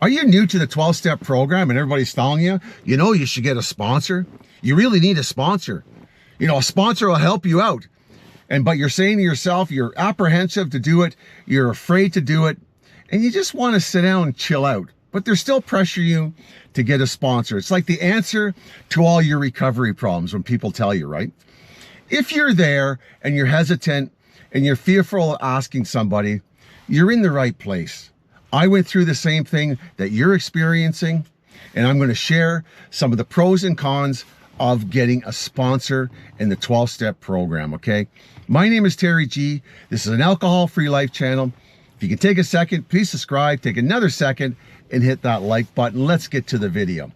Are you new to the 12-step program and everybody's telling you, you should get a sponsor? You really need a sponsor. A sponsor will help you out. But you're saying to yourself, you're apprehensive to do it, you're afraid to do it, and you just want to sit down and chill out. But they're still pressuring you to get a sponsor. It's like the answer to all your recovery problems when people tell you, right? If you're there and you're hesitant and you're fearful of asking somebody, you're in the right place. I went through the same thing that you're experiencing, and I'm going to share some of the pros and cons of getting a sponsor in the 12-step program, okay? My name is Terry G. This is an alcohol-free life channel. If you can take a second, please subscribe, take another second, and hit that like button. Let's get to the video.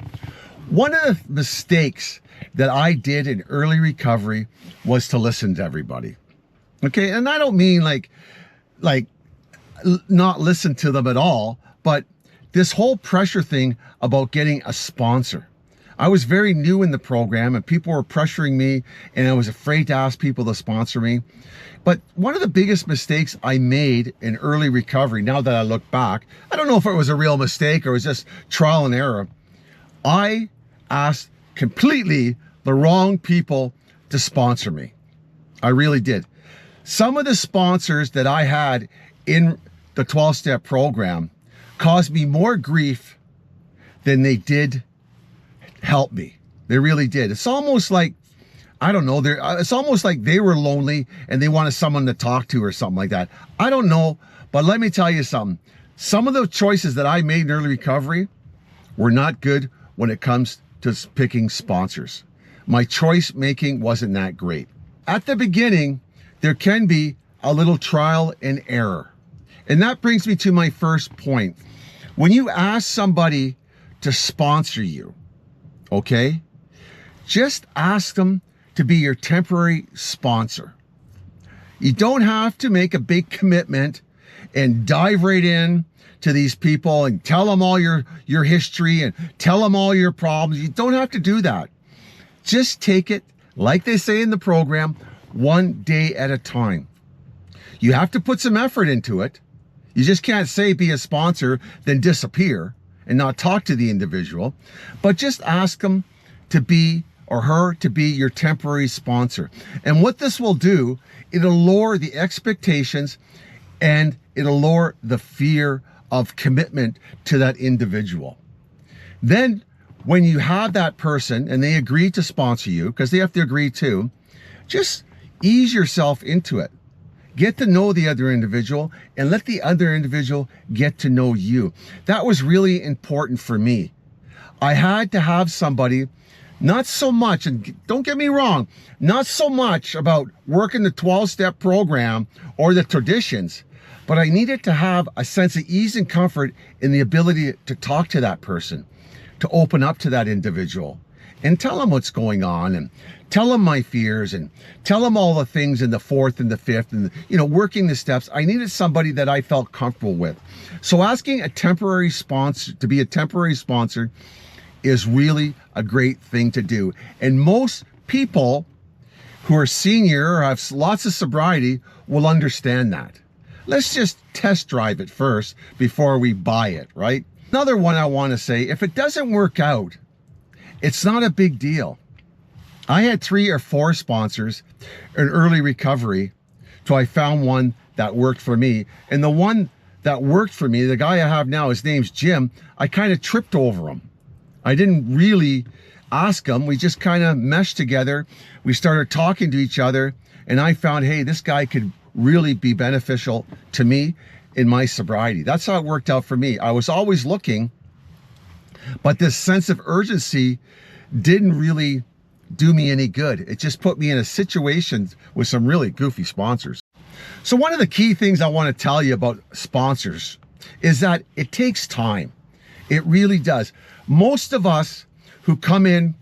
One of the mistakes that I did in early recovery was to listen to everybody, okay? And I don't mean like not listen to them at all, but this whole pressure thing about getting a sponsor. I was very new in the program and people were pressuring me and I was afraid to ask people to sponsor me. But one of the biggest mistakes I made in early recovery, now that I look back, I don't know if it was a real mistake or it was just trial and error. I asked completely the wrong people to sponsor me. I really did. Some of the sponsors that I had in the 12-step program caused me more grief than they did help me. They really did. It's almost like, I don't know, it's almost like they were lonely and they wanted someone to talk to or something like that. I don't know, but let me tell you something. Some of the choices that I made in early recovery were not good when it comes to picking sponsors. My choice making wasn't that great. At the beginning, there can be a little trial and error. And that brings me to my first point. When you ask somebody to sponsor you, okay, just ask them to be your temporary sponsor. You don't have to make a big commitment and dive right in to these people and tell them all your history and tell them all your problems. You don't have to do that. Just take it, like they say in the program, one day at a time. You have to put some effort into it. You just can't say be a sponsor, then disappear and not talk to the individual, but just ask them to be, or her to be, your temporary sponsor. And what this will do, it'll lower the expectations and it'll lower the fear of commitment to that individual. Then when you have that person and they agree to sponsor you, because they have to agree too, just ease yourself into it. Get to know the other individual and let the other individual get to know you. That was really important for me. I had to have somebody, not so much, and don't get me wrong, not so much about working the 12-step program or the traditions, but I needed to have a sense of ease and comfort in the ability to talk to that person, to open up to that individual and tell them what's going on and tell them my fears and tell them all the things in the fourth and the fifth and, working the steps. I needed somebody that I felt comfortable with. So asking a temporary sponsor to be a temporary sponsor is really a great thing to do. And most people who are senior or have lots of sobriety will understand that. Let's just test drive it first before we buy it, right? Another one I want to say, if it doesn't work out, it's not a big deal. I had 3 or 4 sponsors in early recovery till I found one that worked for me. And the one that worked for me, the guy I have now, his name's Jim, I kind of tripped over him. I didn't really ask him. We just kind of meshed together. We started talking to each other and I found, hey, this guy could really be beneficial to me in my sobriety. That's how it worked out for me. I was always looking, but this sense of urgency didn't really do me any good. It just put me in a situation with some really goofy sponsors. So one of the key things I want to tell you about sponsors is that it takes time. It really does. Most of us who come in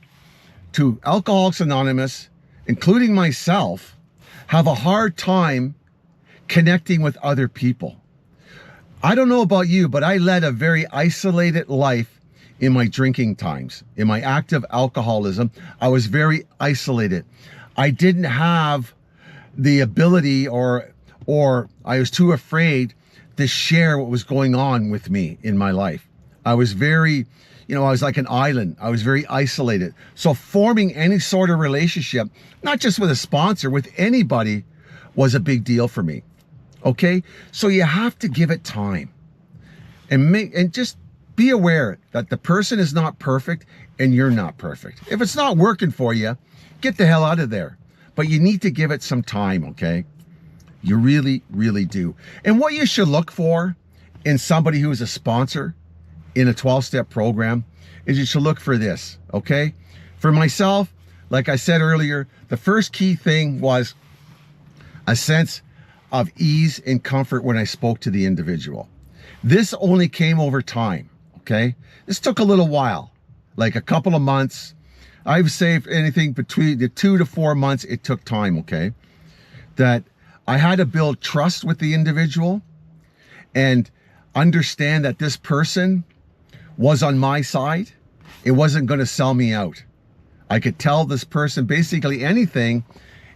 to Alcoholics Anonymous, including myself, have a hard time connecting with other people. I don't know about you, but I led a very isolated life in my drinking times. In my active alcoholism, I was very isolated. I didn't have the ability or I was too afraid to share what was going on with me in my life. I was very, I was like an island. I was very isolated. So forming any sort of relationship, not just with a sponsor, with anybody, was a big deal for me. Okay? So you have to give it time. And just be aware that the person is not perfect and you're not perfect. If it's not working for you, get the hell out of there. But you need to give it some time, okay? You really, really do. And what you should look for in somebody who is a sponsor in a 12-step program is you should look for this, okay? For myself, like I said earlier, the first key thing was a sense of ease and comfort when I spoke to the individual. This only came over time, okay? This took a little while, like a couple of months. I would say anything between the 2 to 4 months, it took time, okay? That I had to build trust with the individual and understand that this person was on my side. It wasn't going to sell me out. I could tell this person basically anything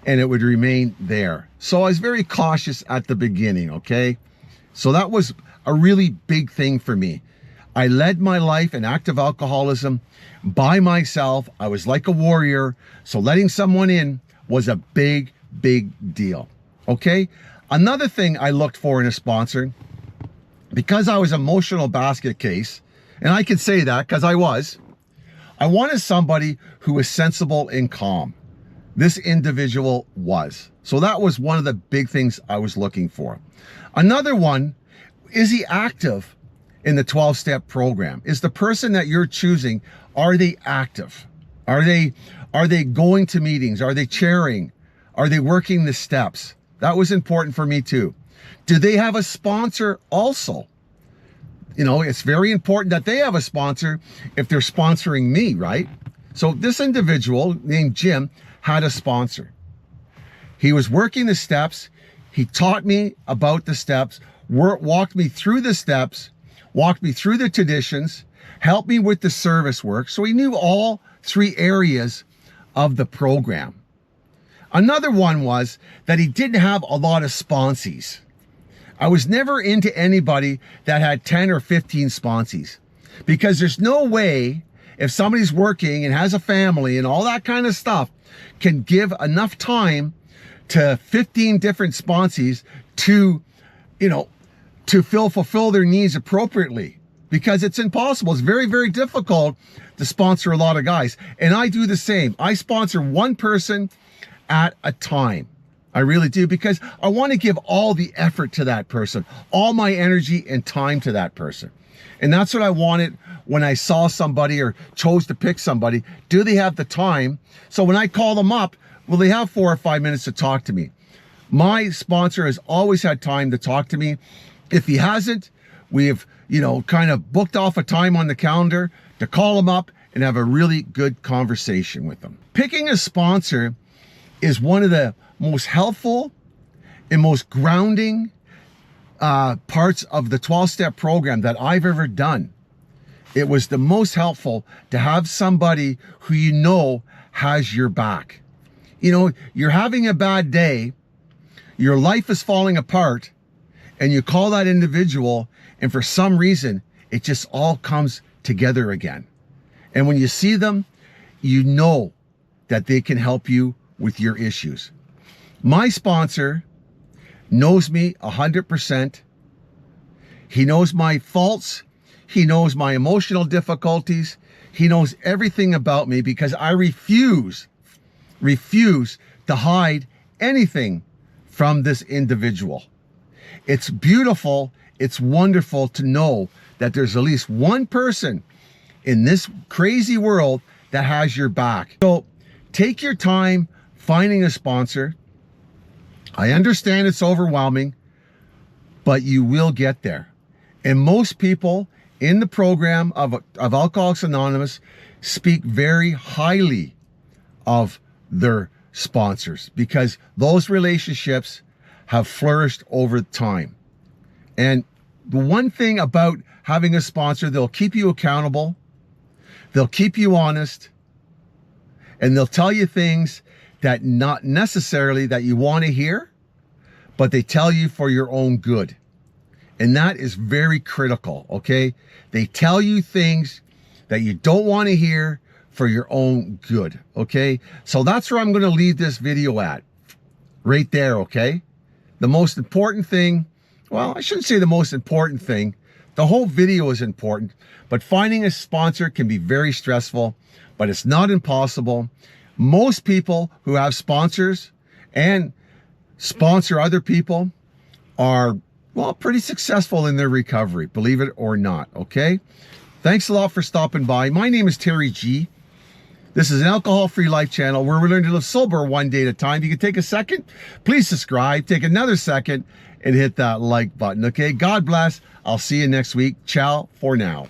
and it would remain there. So I was very cautious at the beginning, okay? So that was a really big thing for me. I led my life in active alcoholism by myself. I was like a warrior. So letting someone in was a big, big deal. Okay? Another thing I looked for in a sponsor, because I was an emotional basket case, and I can say that because I wanted somebody who was sensible and calm. This individual was. So that was one of the big things I was looking for. Another one, is he active in the 12-step program? Is the person that you're choosing, are they active? Are they going to meetings? Are they chairing? Are they working the steps? That was important for me too. Do they have a sponsor also? It's very important that they have a sponsor if they're sponsoring me, right? So this individual named Jim had a sponsor. He was working the steps. He taught me about the steps, walked me through the steps, walked me through the traditions, helped me with the service work. So he knew all 3 areas of the program. Another one was that he didn't have a lot of sponsees. I was never into anybody that had 10 or 15 sponsees, because there's no way, if somebody's working and has a family and all that kind of stuff, can give enough time to 15 different sponsees to, to fulfill their needs appropriately, because it's impossible. It's very, very difficult to sponsor a lot of guys. And I do the same. I sponsor one person at a time. I really do, because I want to give all the effort to that person, all my energy and time to that person. And that's what I wanted when I saw somebody or chose to pick somebody. Do they have the time? So when I call them up, will they have 4 or 5 minutes to talk to me? My sponsor has always had time to talk to me. If he hasn't, we have, kind of booked off a time on the calendar to call him up and have a really good conversation with them. Picking a sponsor is one of the most helpful and most grounding parts of the 12-step program that I've ever done. It was the most helpful to have somebody who has your back. You're having a bad day, your life is falling apart, and you call that individual, and for some reason, it just all comes together again. And when you see them, you know that they can help you with your issues. My sponsor knows me 100%. He knows my faults. He knows my emotional difficulties. He knows everything about me, because I refuse to hide anything from this individual. It's beautiful. It's wonderful to know that there's at least one person in this crazy world that has your back. So take your time finding a sponsor. I understand it's overwhelming, but you will get there. And most people in the program of Alcoholics Anonymous speak very highly of their sponsors, because those relationships have flourished over time. And the one thing about having a sponsor, they'll keep you accountable, they'll keep you honest, and they'll tell you things that not necessarily that you want to hear, but they tell you for your own good. And that is very critical, okay? They tell you things that you don't want to hear for your own good, okay? So that's where I'm going to leave this video at, right there, okay? The most important thing, well, I shouldn't say the most important thing. The whole video is important, but finding a sponsor can be very stressful, but it's not impossible. Most people who have sponsors and sponsor other people are, well, pretty successful in their recovery, believe it or not, okay? Thanks a lot for stopping by. My name is Terry G. This is an alcohol-free life channel where we learn to live sober one day at a time. If you can take a second, please subscribe. Take another second and hit that like button, okay? God bless. I'll see you next week. Ciao for now.